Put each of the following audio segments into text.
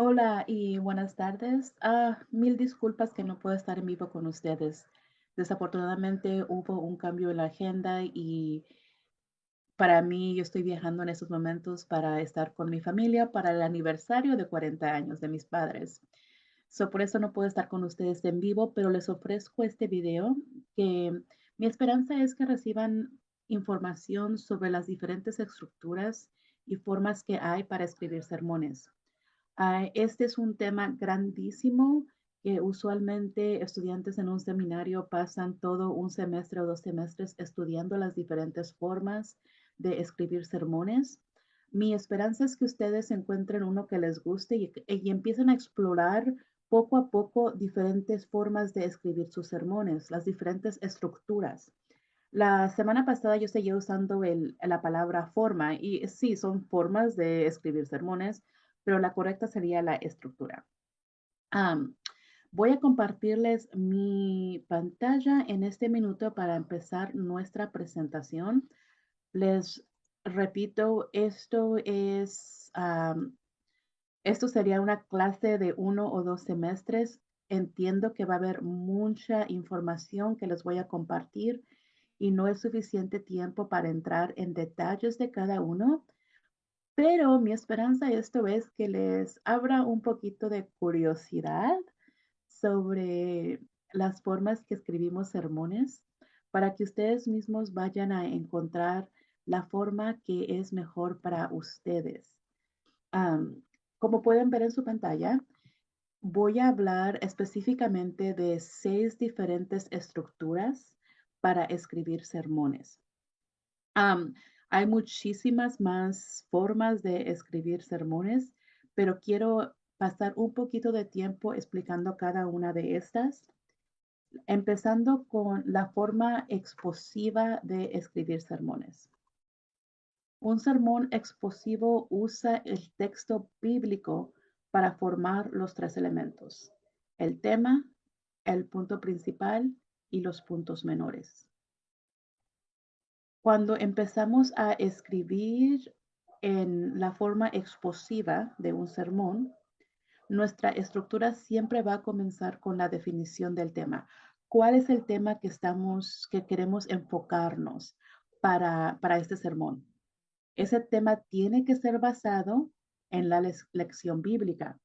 Hola y buenas tardes. Mil disculpas que no puedo estar en vivo con ustedes. Desafortunadamente hubo un cambio en la agenda y para mí yo estoy viajando en estos momentos para estar con mi familia para el aniversario de 40 años de mis padres. Por eso no puedo estar con ustedes en vivo, pero les ofrezco este video que mi esperanza es que reciban información sobre las diferentes estructuras y formas que hay para escribir sermones. Este es un tema grandísimo que usualmente estudiantes en un seminario pasan todo un semestre o 2 semestres estudiando las diferentes formas de escribir sermones. Mi esperanza es que ustedes encuentren uno que les guste y empiecen a explorar poco a poco diferentes formas de escribir sus sermones, las diferentes estructuras. La semana pasada yo seguía usando la palabra forma y sí, son formas de escribir sermones, pero la correcta sería la estructura. Am, Voy a compartirles mi pantalla en este minuto para empezar nuestra presentación. Les repito, esto sería una clase de 1 o 2 semestres. Entiendo que va a haber mucha información que les voy a compartir y no es suficiente tiempo para entrar en detalles de cada uno, pero mi esperanza esto es que les abra un poquito de curiosidad sobre las formas que escribimos sermones para que ustedes mismos vayan a encontrar la forma que es mejor para ustedes. Am, Como pueden ver en su pantalla, voy a hablar específicamente de 6 diferentes estructuras para escribir sermones. Am, Hay muchísimas más formas de escribir sermones, pero quiero pasar un poquito de tiempo explicando cada una de estas, empezando con la forma exposiva de escribir sermones. Un sermón exposivo usa el texto bíblico para formar los 3 elementos: el tema, el punto principal y los puntos menores. Cuando empezamos a escribir en la forma exposiva de un sermón, nuestra estructura siempre va a comenzar con la definición del tema. ¿Cuál es el tema que queremos enfocarnos para este sermón? Ese tema tiene que ser basado en la lección bíblica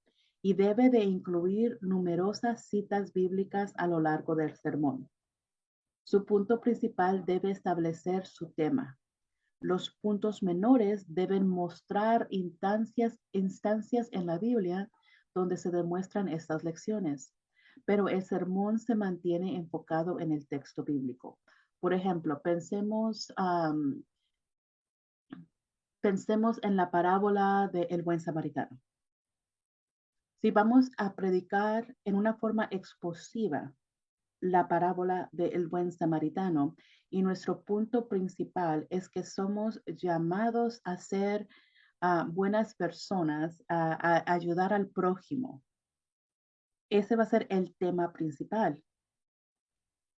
y debe de incluir numerosas citas bíblicas a lo largo del sermón. Su punto principal debe establecer su tema. Los puntos menores deben mostrar instancias en la Biblia donde se demuestran estas lecciones, pero el sermón se mantiene enfocado en el texto bíblico. Por ejemplo, pensemos en la parábola del buen samaritano. Si vamos a predicar en una forma exposiva la parábola del buen samaritano y nuestro punto principal es que somos llamados a ser buenas personas, a ayudar al prójimo. Ese va a ser el tema principal.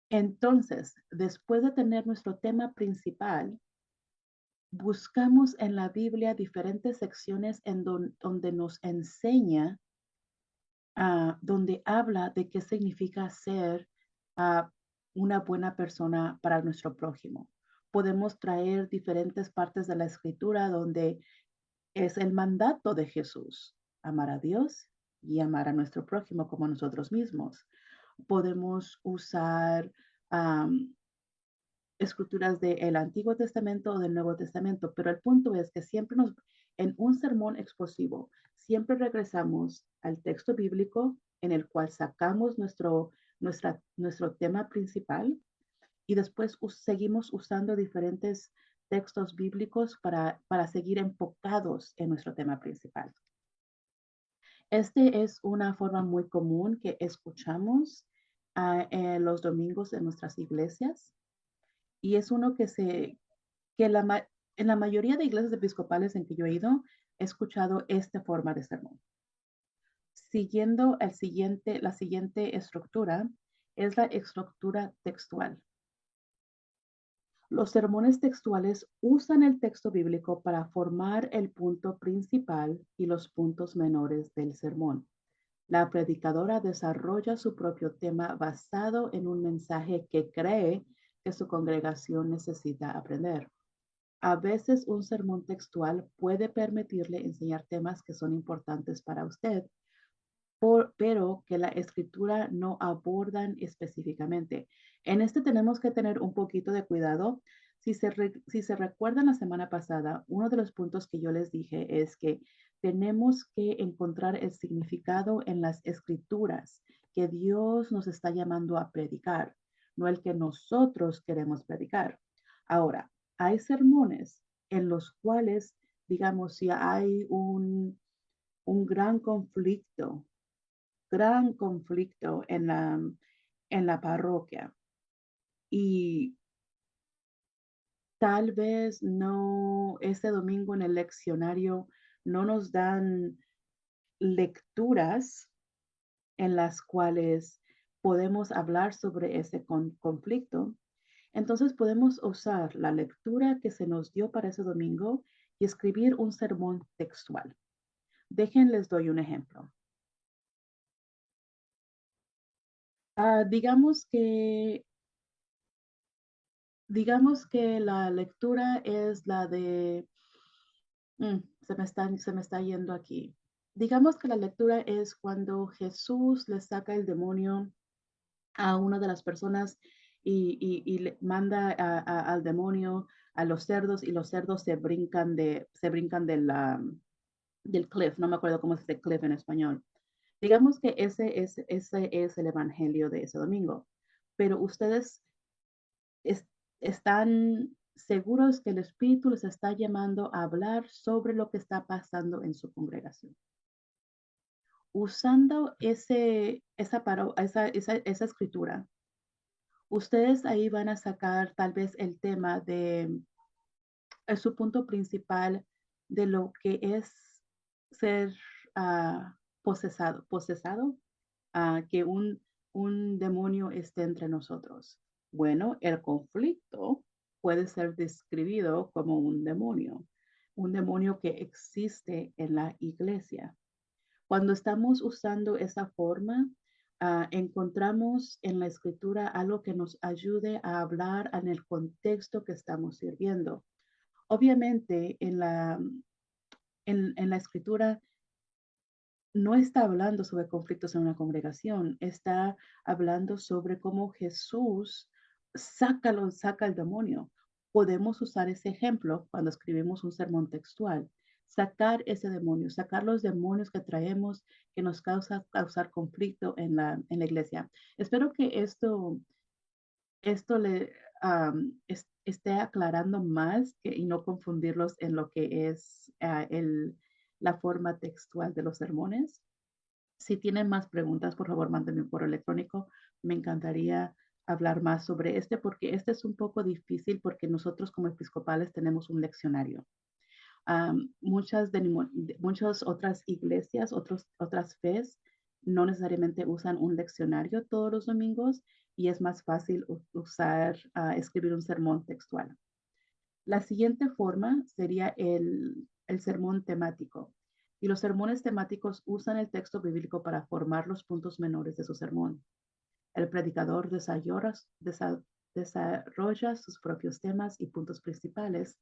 Entonces, después de tener nuestro tema principal, buscamos en la Biblia diferentes secciones donde nos enseña, donde habla de qué significa ser uh, una buena persona para nuestro prójimo. Podemos traer diferentes partes de la escritura donde es el mandato de Jesús: amar a Dios y amar a nuestro prójimo como a nosotros mismos. Podemos usar um, escrituras del Antiguo Testamento o del Nuevo Testamento, pero el punto es que en un sermón exposivo, siempre regresamos al texto bíblico en el cual sacamos nuestro tema principal y después seguimos usando diferentes textos bíblicos para seguir enfocados en nuestro tema principal. Este es una forma muy común que escuchamos los domingos en nuestras iglesias y es uno que en la mayoría de iglesias episcopales en que yo he ido, he escuchado esta forma de sermón. Siguiendo la siguiente estructura es la estructura textual. Los sermones textuales usan el texto bíblico para formar el punto principal y los puntos menores del sermón. La predicadora desarrolla su propio tema basado en un mensaje que cree que su congregación necesita aprender. A veces un sermón textual puede permitirle enseñar temas que son importantes para usted, pero que la escritura no abordan específicamente. En este tenemos que tener un poquito de cuidado. Si se recuerdan la semana pasada, uno de los puntos que yo les dije es que tenemos que encontrar el significado en las escrituras que Dios nos está llamando a predicar, no el que nosotros queremos predicar. Ahora, hay sermones en los cuales, digamos, si hay un gran conflicto en la parroquia y tal vez no, ese domingo en el leccionario no nos dan lecturas en las cuales podemos hablar sobre ese conflicto. Entonces podemos usar la lectura que se nos dio para ese domingo y escribir un sermón textual. Les doy un ejemplo. Digamos que la lectura es la de, se me está yendo aquí. Digamos que la lectura es cuando Jesús le saca el demonio a una de las personas y le manda al demonio a los cerdos y los cerdos se brincan del cliff, no me acuerdo cómo se dice cliff en español. Digamos que ese es el evangelio de ese domingo, pero ustedes es- están seguros que el Espíritu les está llamando a hablar sobre lo que está pasando en su congregación. Usando esa escritura, ustedes ahí van a sacar tal vez el tema de su punto principal de lo que es ser posesado, que un demonio esté entre nosotros. Bueno, el conflicto puede ser describido como un demonio que existe en la iglesia. Cuando estamos usando esa forma, encontramos en la escritura algo que nos ayude a hablar en el contexto que estamos sirviendo. Obviamente, en la escritura no está hablando sobre conflictos en una congregación, está hablando sobre cómo Jesús saca el demonio. Podemos usar ese ejemplo cuando escribimos un sermón textual. Sacar ese demonio, sacar los demonios que traemos que nos causar conflicto en la iglesia. Espero que esto esté aclarando más y no confundirlos en lo que es la forma textual de los sermones. Si tienen más preguntas, por favor, mándenme un correo electrónico. Me encantaría hablar más sobre este porque este es un poco difícil porque nosotros como episcopales tenemos un leccionario. Muchas otras iglesias, otras fes, no necesariamente usan un leccionario todos los domingos y es más fácil escribir un sermón textual. La siguiente forma sería el sermón temático. Y los sermones temáticos usan el texto bíblico para formar los puntos menores de su sermón. El predicador desarrolla sus propios temas y puntos principales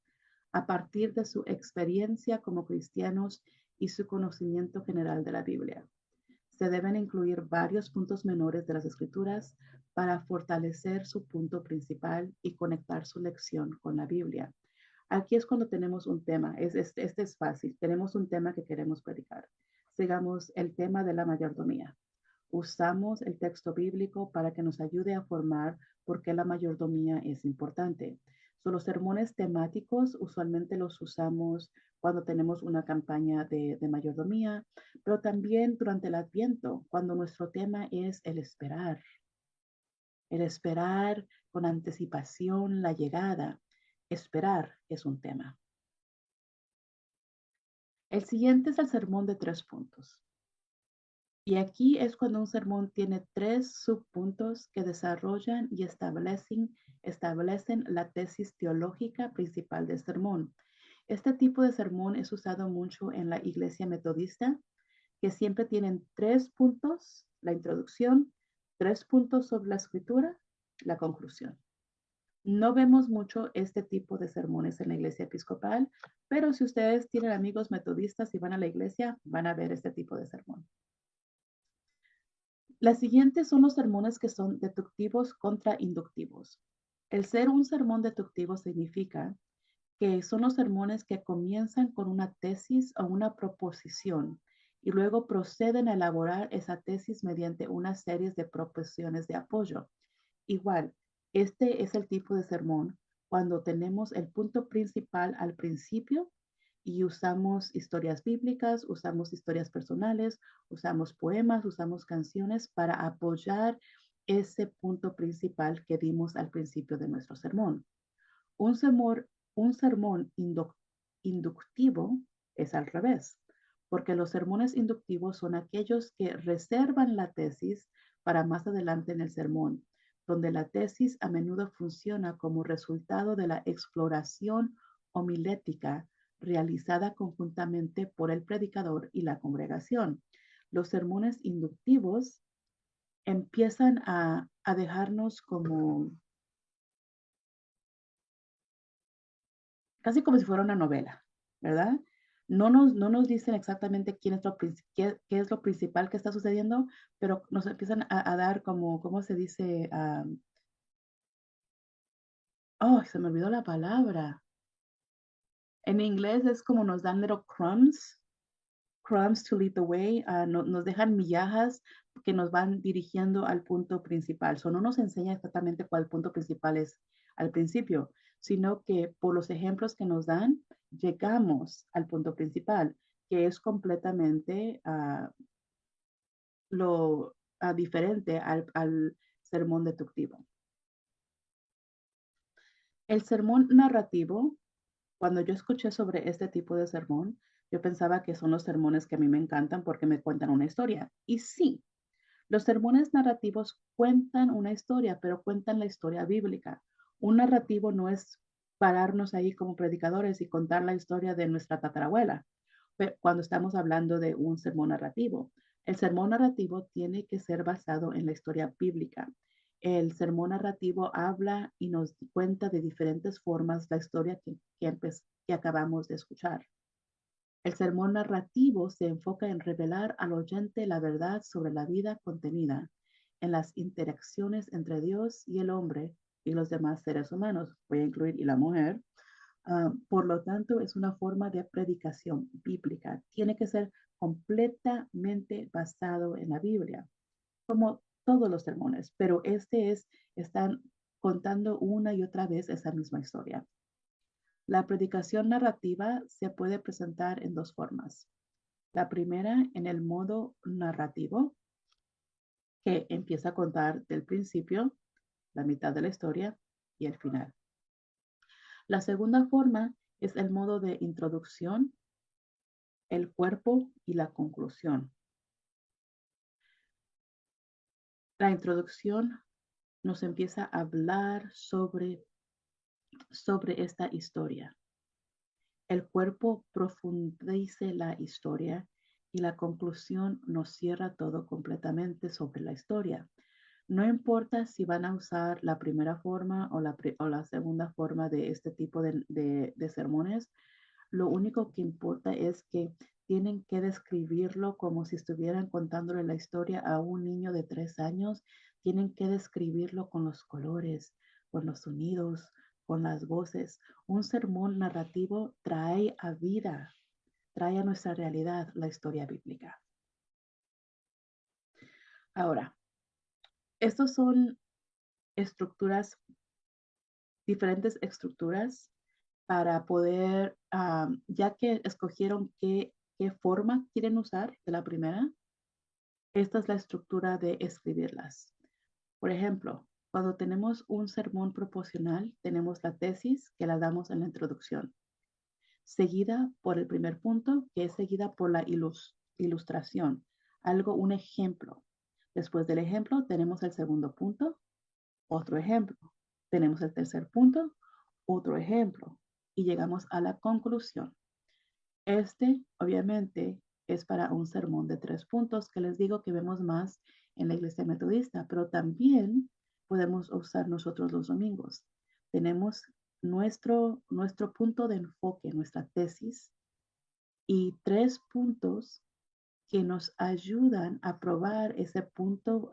a partir de su experiencia como cristianos y su conocimiento general de la Biblia. Se deben incluir varios puntos menores de las escrituras para fortalecer su punto principal y conectar su lección con la Biblia. Aquí es cuando tenemos un tema, este es fácil, tenemos un tema que queremos predicar. Sigamos el tema de la mayordomía. Usamos el texto bíblico para que nos ayude a formar por qué la mayordomía es importante. Los sermones temáticos usualmente los usamos cuando tenemos una campaña de mayordomía, pero también durante el Adviento, cuando nuestro tema es el esperar con anticipación la llegada. Esperar es un tema. El siguiente es el sermón de 3 puntos. Y aquí es cuando un sermón tiene tres subpuntos que desarrollan y establecen la tesis teológica principal del sermón. Este tipo de sermón es usado mucho en la iglesia metodista, que siempre tienen tres puntos, la introducción, tres puntos sobre la escritura, la conclusión. No vemos mucho este tipo de sermones en la iglesia episcopal, pero si ustedes tienen amigos metodistas y van a la iglesia, van a ver este tipo de sermón. Las siguientes son los sermones que son deductivos contra inductivos. El ser un sermón deductivo significa que son los sermones que comienzan con una tesis o una proposición y luego proceden a elaborar esa tesis mediante una serie de proposiciones de apoyo. Igual, este es el tipo de sermón cuando tenemos el punto principal al principio y usamos historias bíblicas, usamos historias personales, usamos poemas, usamos canciones para apoyar ese punto principal que dimos al principio de nuestro sermón. Un sermón, un sermón inductivo es al revés, porque los sermones inductivos son aquellos que reservan la tesis para más adelante en el sermón, donde la tesis a menudo funciona como resultado de la exploración homilética realizada conjuntamente por el predicador y la congregación. Los sermones inductivos empiezan a dejarnos como casi como si fuera una novela, ¿verdad? No nos dicen exactamente qué es lo principal que está sucediendo, pero nos empiezan a dar como, ¿cómo se dice? Oh, se me olvidó la palabra. En inglés es como nos dan little crumbs to lead the way, nos dejan migajas que nos van dirigiendo al punto principal. No nos enseña exactamente cuál punto principal es al principio, sino que por los ejemplos que nos dan, llegamos al punto principal, que es completamente diferente al sermón deductivo. El sermón narrativo, cuando yo escuché sobre este tipo de sermón, yo pensaba que son los sermones que a mí me encantan porque me cuentan una historia. Y sí, los sermones narrativos cuentan una historia, pero cuentan la historia bíblica. Un narrativo no es pararnos ahí como predicadores y contar la historia de nuestra tatarabuela, cuando estamos hablando de un sermón narrativo. El sermón narrativo tiene que ser basado en la historia bíblica. El sermón narrativo habla y nos cuenta de diferentes formas la historia que acabamos de escuchar. El sermón narrativo se enfoca en revelar al oyente la verdad sobre la vida contenida en las interacciones entre Dios y el hombre y los demás seres humanos, voy a incluir y la mujer. Por lo tanto, es una forma de predicación bíblica. Tiene que ser completamente basado en la Biblia, como todos los sermones, pero están contando una y otra vez esa misma historia. La predicación narrativa se puede presentar en dos formas. La primera en el modo narrativo, que empieza a contar del principio, la mitad de la historia y el final. La segunda forma es el modo de introducción, el cuerpo y la conclusión. La introducción nos empieza a hablar sobre esta historia. El cuerpo profundice la historia y la conclusión nos cierra todo completamente sobre la historia. No importa si van a usar la primera forma o la segunda forma de este tipo de sermones, lo único que importa es que tienen que describirlo como si estuvieran contándole la historia a un niño de 3 años. Tienen que describirlo con los colores, con los sonidos, con las voces. Un sermón narrativo trae a vida, trae a nuestra realidad la historia bíblica. Ahora, estos son estructuras, diferentes estructuras para poder, ya que escogieron qué forma quieren usar de la primera, esta es la estructura de escribirlas. Por ejemplo, cuando tenemos un sermón proposicional, tenemos la tesis que la damos en la introducción, seguida por el primer punto, que es seguida por la ilustración. un ejemplo. Después del ejemplo tenemos el segundo punto, otro ejemplo. Tenemos el tercer punto, otro ejemplo. Y llegamos a la conclusión. Obviamente, es para un sermón de 3 puntos que les digo que vemos más en la iglesia metodista, pero también podemos usar nosotros los domingos. Tenemos nuestro punto de enfoque, nuestra tesis, y 3 puntos que nos ayudan a probar ese punto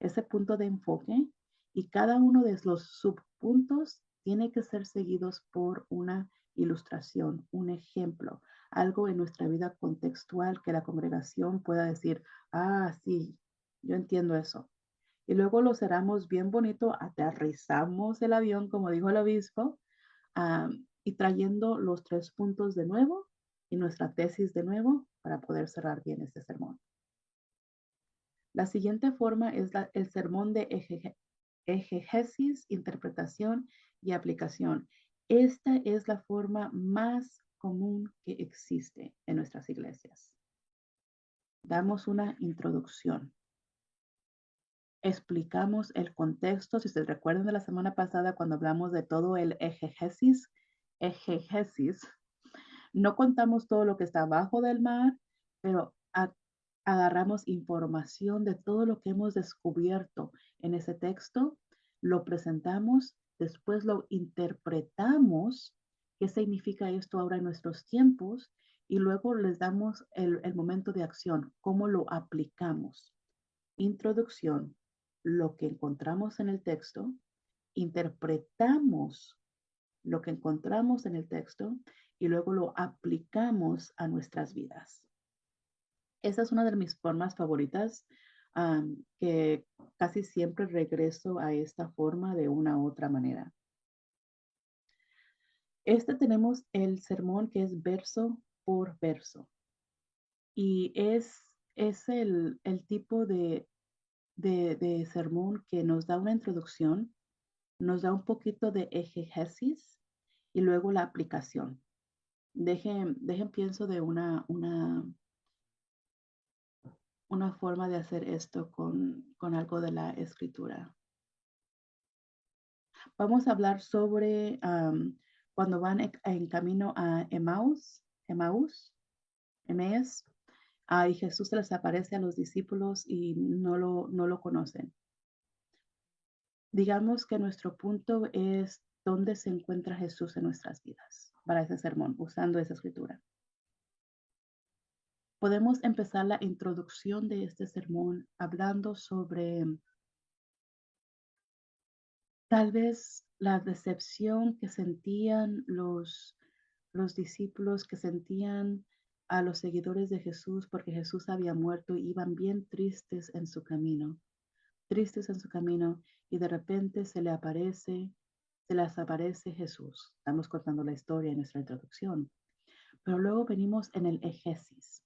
de enfoque, y cada uno de los subpuntos tiene que ser seguidos por una ilustración, un ejemplo, algo en nuestra vida contextual que la congregación pueda decir, sí, yo entiendo eso. Y luego lo cerramos bien bonito, aterrizamos el avión, como dijo el obispo, y trayendo los 3 puntos de nuevo y nuestra tesis de nuevo para poder cerrar bien este sermón. La siguiente forma es el sermón de exegesis, interpretación y aplicación. Esta es la forma más común que existe en nuestras iglesias. Damos una introducción. Explicamos el contexto. Si se recuerdan de la semana pasada cuando hablamos de todo el exegesis, no contamos todo lo que está abajo del mar, pero agarramos información de todo lo que hemos descubierto en ese texto, lo presentamos, después lo interpretamos, qué significa esto ahora en nuestros tiempos, y luego les damos el momento de acción, cómo lo aplicamos. Introducción, lo que encontramos en el texto, interpretamos lo que encontramos en el texto y luego lo aplicamos a nuestras vidas. Esa es una de mis formas favoritas, que casi siempre regreso a esta forma de una u otra manera. Tenemos el sermón que es verso por verso, y es el tipo de sermón que nos da una introducción, nos da un poquito de exegesis y luego la aplicación. Dejen pienso de una forma de hacer esto con algo de la escritura. Vamos a hablar sobre cuando van en camino a Emmaus, y Jesús se les aparece a los discípulos y no lo conocen. Digamos que nuestro punto es dónde se encuentra Jesús en nuestras vidas para ese sermón, usando esa escritura. Podemos empezar la introducción de este sermón hablando sobre tal vez la decepción que sentían los discípulos, que sentían a los seguidores de Jesús porque Jesús había muerto, y iban bien tristes en su camino, y de repente se les aparece Jesús. Estamos contando la historia en nuestra introducción, pero luego venimos en el exegesis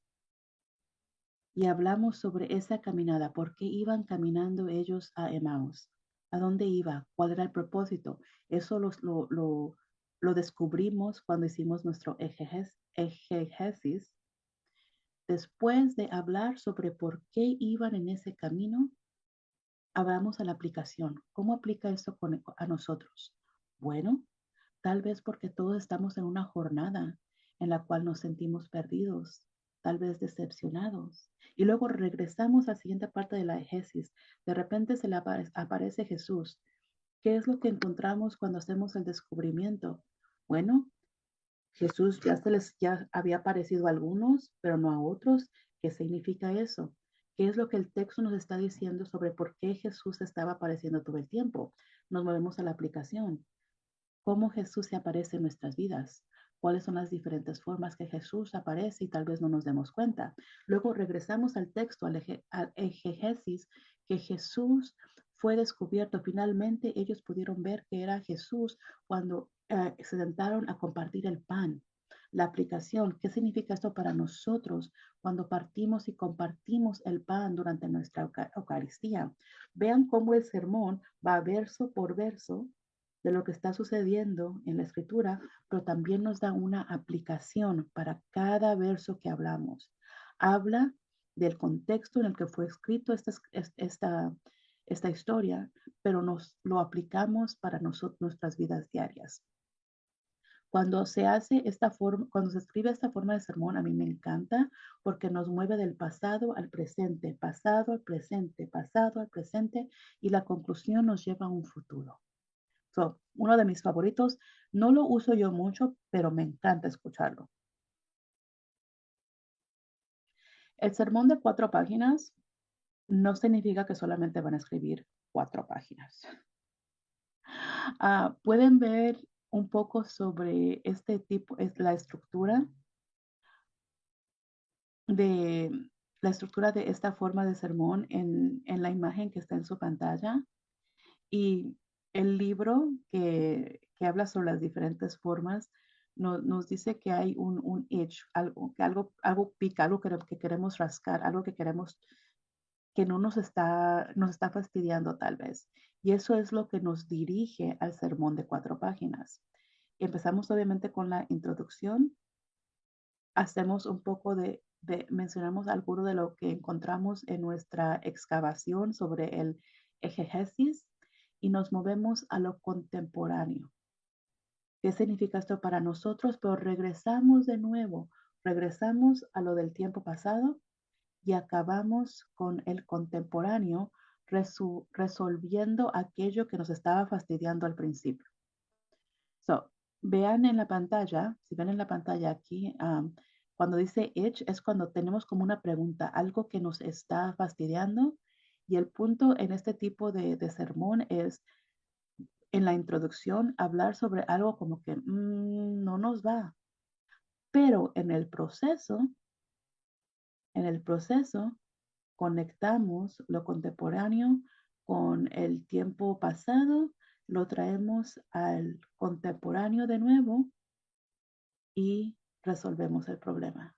y hablamos sobre esa caminada. ¿Por qué iban caminando ellos a Emmaus? ¿A dónde iba? ¿Cuál era el propósito? Eso lo descubrimos cuando hicimos nuestro exegesis. Después de hablar sobre por qué iban en ese camino, hablamos a la aplicación. ¿Cómo aplica esto a nosotros? Bueno, tal vez porque todos estamos en una jornada en la cual nos sentimos perdidos, tal vez decepcionados. Y luego regresamos a la siguiente parte de la exegesis. De repente se le aparece Jesús. ¿Qué es lo que encontramos cuando hacemos el descubrimiento? Bueno, Jesús ya había aparecido a algunos, pero no a otros. ¿Qué significa eso? ¿Qué es lo que el texto nos está diciendo sobre por qué Jesús estaba apareciendo todo el tiempo? Nos movemos a la aplicación. ¿Cómo Jesús se aparece en nuestras vidas? ¿Cuáles son las diferentes formas que Jesús aparece y tal vez no nos demos cuenta? Luego regresamos al texto, al exegesis, que Jesús fue descubierto. Finalmente ellos pudieron ver que era Jesús cuando se sentaron a compartir el pan. La aplicación, ¿qué significa esto para nosotros cuando partimos y compartimos el pan durante nuestra Eucaristía? Vean cómo el sermón va verso por verso de lo que está sucediendo en la escritura, pero también nos da una aplicación para cada verso que hablamos. Habla del contexto en el que fue escrito esta historia, pero nos lo aplicamos para nuestras vidas diarias. Cuando se hace esta forma, cuando se escribe esta forma de sermón, a mí me encanta porque nos mueve del pasado al presente, pasado al presente, y la conclusión nos lleva a un futuro. So, uno de mis favoritos, no lo uso yo mucho, pero me encanta escucharlo. El sermón de 4 páginas no significa que solamente van a escribir 4 páginas. Pueden ver un poco sobre este tipo, es de la estructura de esta forma de sermón en la imagen que está en su pantalla. Y el libro que habla sobre las diferentes formas nos dice que hay un itch, algo pica, algo que queremos rascar, algo que queremos que no nos está fastidiando tal vez. Y eso es lo que nos dirige al sermón de 4 páginas. Empezamos obviamente con la introducción, hacemos un poco mencionamos algo de lo que encontramos en nuestra excavación sobre el exegesis y nos movemos a lo contemporáneo. ¿Qué significa esto para nosotros? Pero regresamos de nuevo, regresamos a lo del tiempo pasado y acabamos con el contemporáneo resolviendo aquello que nos estaba fastidiando al principio. So, vean en la pantalla, si ven en la pantalla aquí, cuando dice itch es cuando tenemos como una pregunta, algo que nos está fastidiando. Y el punto en este tipo de sermón es, en la introducción, hablar sobre algo como que no nos va. Pero en el proceso, conectamos lo contemporáneo con el tiempo pasado, lo traemos al contemporáneo de nuevo y resolvemos el problema.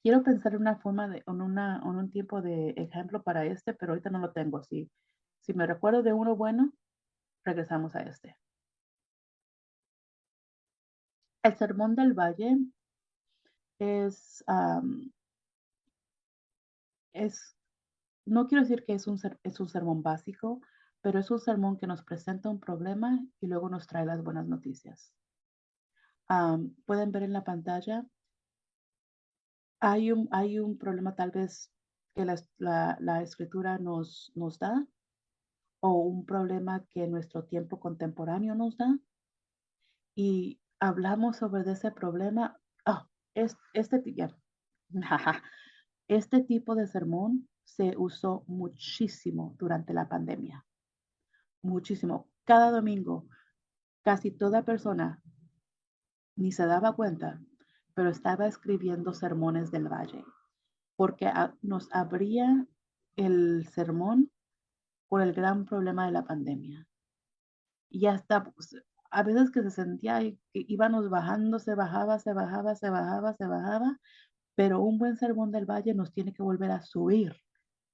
Quiero pensar en una forma en un tiempo de ejemplo para pero ahorita no lo tengo. Si me recuerdo de uno bueno, regresamos a este. El Sermón del Valle es, no quiero decir que es un sermón básico, pero es un sermón que nos presenta un problema y luego nos trae las buenas noticias. Pueden ver en la pantalla, hay un problema tal vez que la escritura nos da, o un problema que nuestro tiempo contemporáneo nos da, y hablamos sobre ese problema. Ah, es, este, ya, este tipo de sermón se usó muchísimo durante la pandemia, muchísimo. Cada domingo, casi toda persona ni se daba cuenta, pero estaba escribiendo sermones del valle, porque nos abría el sermón por el gran problema de la pandemia. Y hasta pues, a veces que se sentía que íbamos bajando, se bajaba, se bajaba, se bajaba, se bajaba, pero un buen sermón del valle nos tiene que volver a subir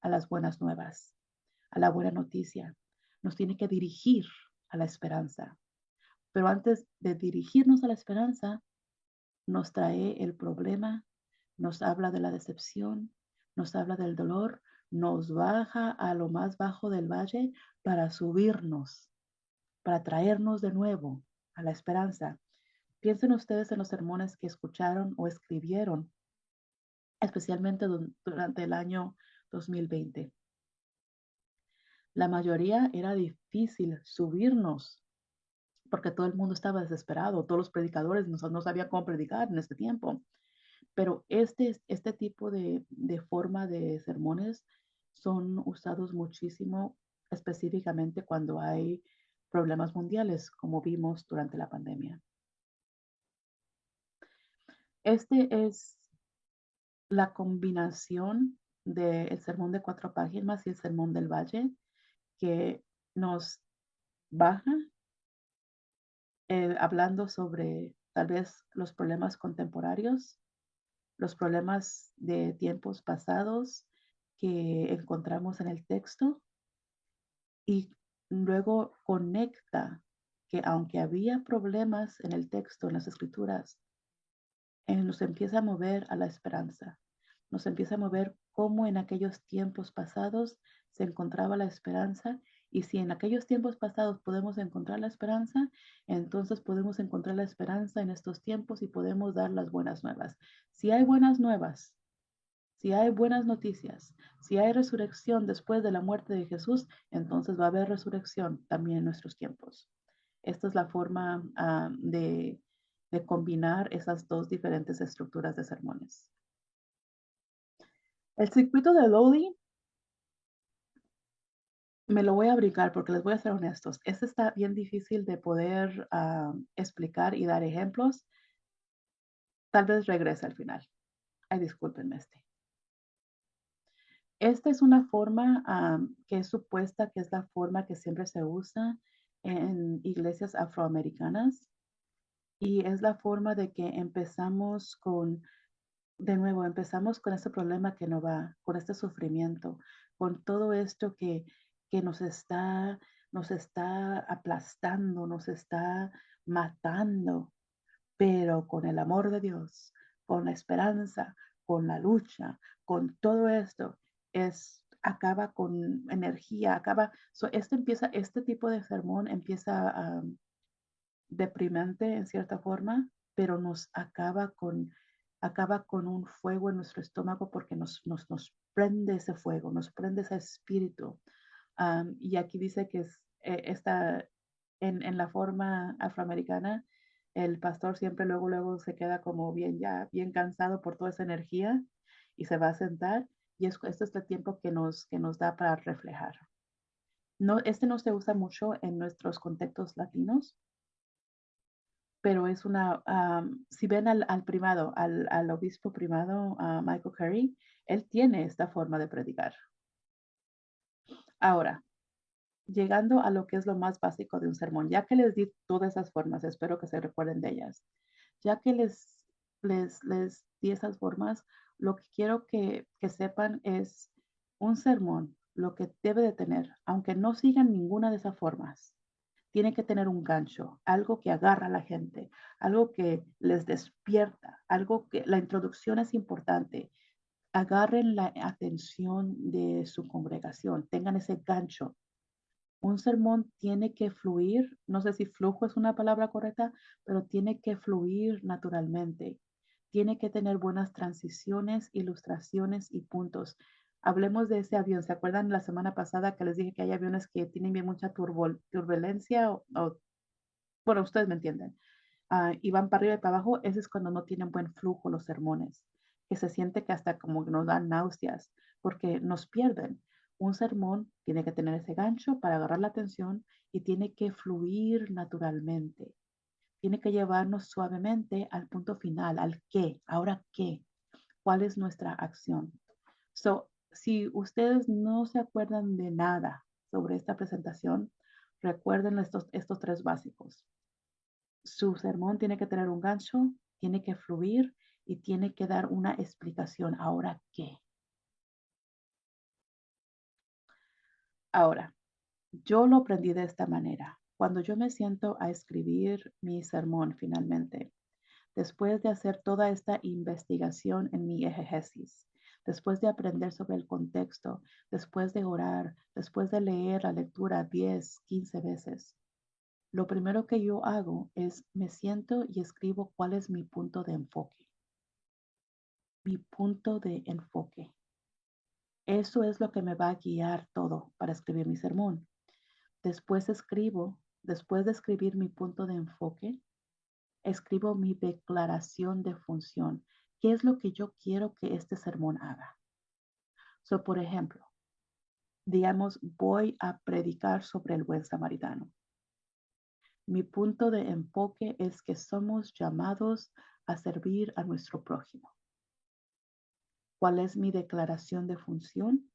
a las buenas nuevas, a la buena noticia. Nos tiene que dirigir a la esperanza. Pero antes de dirigirnos a la esperanza, nos trae el problema, nos habla de la decepción, nos habla del dolor, nos baja a lo más bajo del valle para subirnos, para traernos de nuevo a la esperanza. Piensen ustedes en los sermones que escucharon o escribieron, especialmente durante el año 2020. La mayoría era difícil subirnos porque todo el mundo estaba desesperado, todos los predicadores no sabían cómo predicar en este tiempo. Pero este tipo de forma de sermones son usados muchísimo, específicamente cuando hay problemas mundiales, como vimos durante la pandemia. Este es la combinación del sermón de 4 páginas y el sermón del valle, que nos baja hablando sobre tal vez los problemas contemporáneos, los problemas de tiempos pasados que encontramos en el texto, y luego conecta que aunque había problemas en el texto, en las escrituras, nos empieza a mover a la esperanza. nos empieza a mover cómo en aquellos tiempos pasados se encontraba la esperanza. Y si en aquellos tiempos pasados podemos encontrar la esperanza, entonces podemos encontrar la esperanza en estos tiempos y podemos dar las buenas nuevas. Si hay buenas nuevas, si hay buenas noticias, si hay resurrección después de la muerte de Jesús, entonces va a haber resurrección también en nuestros tiempos. Esta es la forma de combinar esas dos diferentes estructuras de sermones. El circuito de Lowly me lo voy a brincar porque les voy a ser honestos. Este está bien difícil de poder explicar y dar ejemplos. Tal vez regrese al final. Ay, discúlpenme este. Esta es una forma que es supuesta que es la forma que siempre se usa en iglesias afroamericanas y es la forma de que empezamos con, de nuevo, empezamos con este problema que no va, con este sufrimiento, con todo esto que nos está aplastando, nos está matando, pero con el amor de Dios, con la esperanza, con la lucha, con todo esto, acaba con energía, este tipo de sermón empieza deprimente en cierta forma, pero acaba con un fuego en nuestro estómago porque nos prende ese fuego, nos prende ese espíritu. Y aquí dice que está en la forma afroamericana, el pastor siempre luego se queda como bien ya, bien cansado por toda esa energía y se va a sentar. Y este es el tiempo que nos da para reflejar. No, este no se usa mucho en nuestros contextos latinos, pero es si ven al primado, al obispo primado, Michael Curry, él tiene esta forma de predicar. Ahora, llegando a lo que es lo más básico de un sermón, ya que les di todas esas formas, espero que se recuerden de ellas, ya que les di esas formas, lo que quiero que sepan es un sermón, lo que debe de tener, aunque no sigan ninguna de esas formas, tiene que tener un gancho, algo que agarra a la gente, algo que les despierta, algo que la introducción es importante. Agarren la atención de su congregación, tengan ese gancho. Un sermón tiene que fluir, no sé si flujo es una palabra correcta, pero tiene que fluir naturalmente. Tiene que tener buenas transiciones, ilustraciones y puntos. Hablemos de ese avión. ¿Se acuerdan la semana pasada que les dije que hay aviones que tienen bien mucha turbulencia bueno, ustedes me entienden? Y van para arriba y para abajo. Ese es cuando no tienen buen flujo los sermones, que se siente que hasta como que nos dan náuseas, porque nos pierden. Un sermón tiene que tener ese gancho para agarrar la atención y tiene que fluir naturalmente. Tiene que llevarnos suavemente al punto final, al qué, ahora qué, cuál es nuestra acción. Si ustedes no se acuerdan de nada sobre esta presentación, recuerden estos tres básicos. Su sermón tiene que tener un gancho, tiene que fluir y tiene que dar una explicación. ¿Ahora qué? Ahora, yo lo aprendí de esta manera. Cuando yo me siento a escribir mi sermón finalmente, después de hacer toda esta investigación en mi exégesis, después de aprender sobre el contexto, después de orar, después de leer la lectura 10, 15 veces, lo primero que yo hago es me siento y escribo cuál es mi punto de enfoque. Mi punto de enfoque. Eso es lo que me va a guiar todo para escribir mi sermón. Después de escribir mi punto de enfoque, escribo mi declaración de función. ¿Qué es lo que yo quiero que este sermón haga? Por ejemplo, digamos, voy a predicar sobre el buen samaritano. Mi punto de enfoque es que somos llamados a servir a nuestro prójimo. ¿Cuál es mi declaración de función?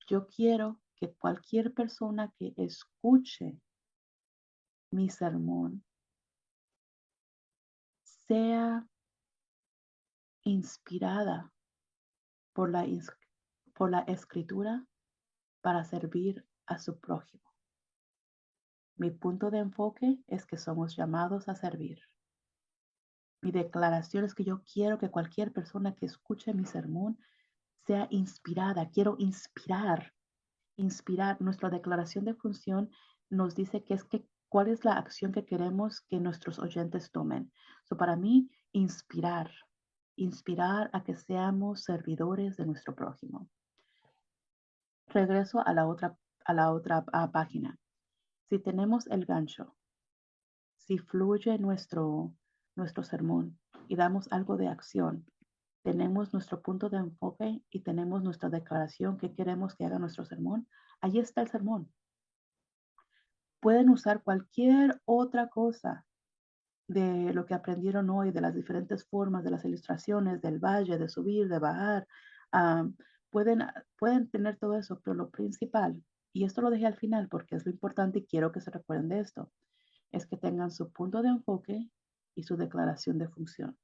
Yo quiero que cualquier persona que escuche mi sermón sea inspirada por por la escritura para servir a su prójimo. Mi punto de enfoque es que somos llamados a servir. Mi declaración es que yo quiero que cualquier persona que escuche mi sermón sea inspirada. Quiero inspirar, inspirar. Nuestra declaración de función nos dice que es que cuál es la acción que queremos que nuestros oyentes tomen. So, para mí, inspirar, inspirar a que seamos servidores de nuestro prójimo. Regreso a la otra página. Si tenemos el gancho, si fluye nuestro sermón y damos algo de acción, tenemos nuestro punto de enfoque y tenemos nuestra declaración que queremos que haga nuestro sermón, ahí está el sermón. Pueden usar cualquier otra cosa de lo que aprendieron hoy, de las diferentes formas, de las ilustraciones, del valle, de subir, de bajar. am, pueden tener todo eso, pero lo principal, y esto lo dejé al final porque es lo importante y quiero que se recuerden de esto, es que tengan su punto de enfoque y su declaración de función,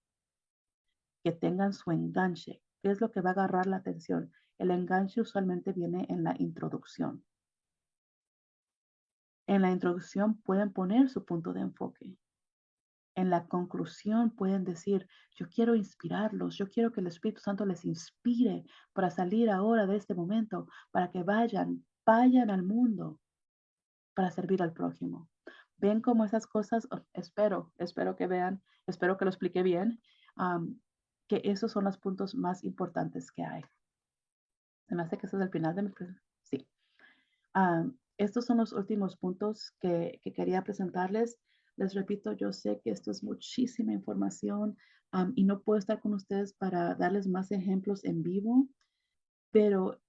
que tengan su enganche. ¿Qué es lo que va a agarrar la atención? El enganche usualmente viene en la introducción. En la introducción pueden poner su punto de enfoque. En la conclusión pueden decir, yo quiero inspirarlos, yo quiero que el Espíritu Santo les inspire para salir ahora de este momento, para que vayan al mundo para servir al prójimo. Ven cómo esas cosas, espero que vean, espero que lo explique bien, am, que esos son los puntos más importantes que hay. Se me hace que ese es el final de mi presentación. Sí. Estos son los últimos puntos que quería presentarles. Les repito, yo sé que esto es muchísima información, y no puedo estar con ustedes para darles más ejemplos en vivo, pero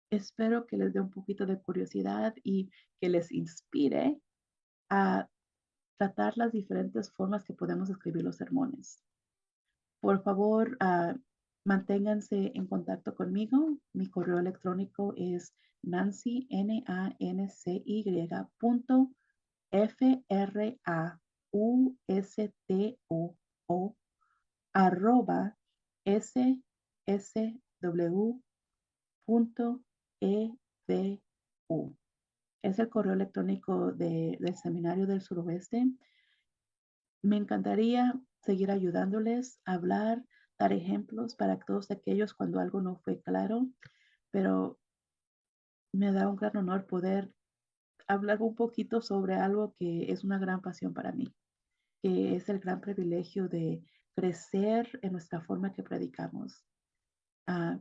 espero que les dé un poquito de curiosidad y que les inspire a tratar las diferentes formas que podemos escribir los sermones. Por favor, manténganse en contacto conmigo. Mi correo electrónico es Nancy, Nancy, punto FRAUSTO arroba ssw.edu. Es el correo electrónico del Seminario del Suroeste. Me encantaría seguir ayudándoles a hablar, dar ejemplos para todos aquellos cuando algo no fue claro, pero me da un gran honor poder hablar un poquito sobre algo que es una gran pasión para mí, que es el gran privilegio de crecer en nuestra forma que predicamos, a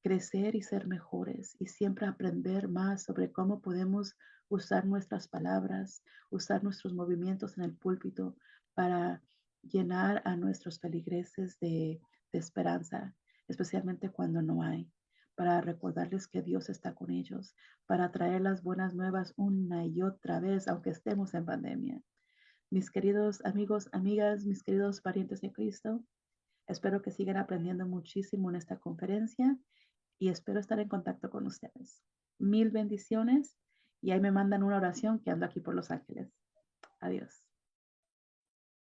crecer y ser mejores y siempre aprender más sobre cómo podemos usar nuestras palabras, usar nuestros movimientos en el púlpito para llenar a nuestros feligreses de esperanza, especialmente cuando no hay, para recordarles que Dios está con ellos, para traer las buenas nuevas una y otra vez, aunque estemos en pandemia. Mis queridos amigos, amigas, mis queridos parientes de Cristo, espero que sigan aprendiendo muchísimo en esta conferencia y espero estar en contacto con ustedes. Mil bendiciones y ahí me mandan una oración que ando aquí por Los Ángeles. Adiós.